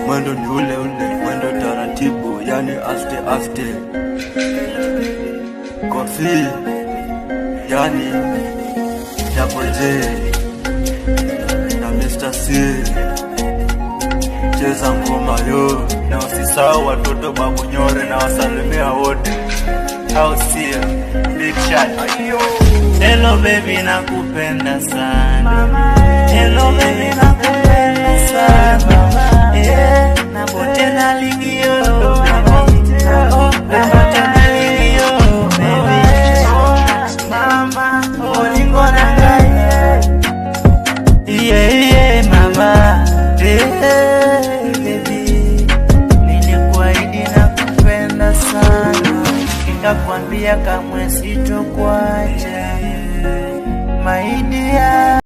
Mwendo ni ule ule, mwendo taratibu, yani aste aste. Kofi, yani Double J na Mr. C. Cheza ngoma yo, na usisahau watoto Babunyore na wasalimia wote. Au sio? Big shot. Hello baby nakupenda sana. Hello baby nakupenda sana. Na bote na ligio. Na bote na ligio baby. Mama olingo na ngai. Yeah mama. Baby. Nilikuahidi nakupenda sana. Nikakwambia kamwe sitokuacha.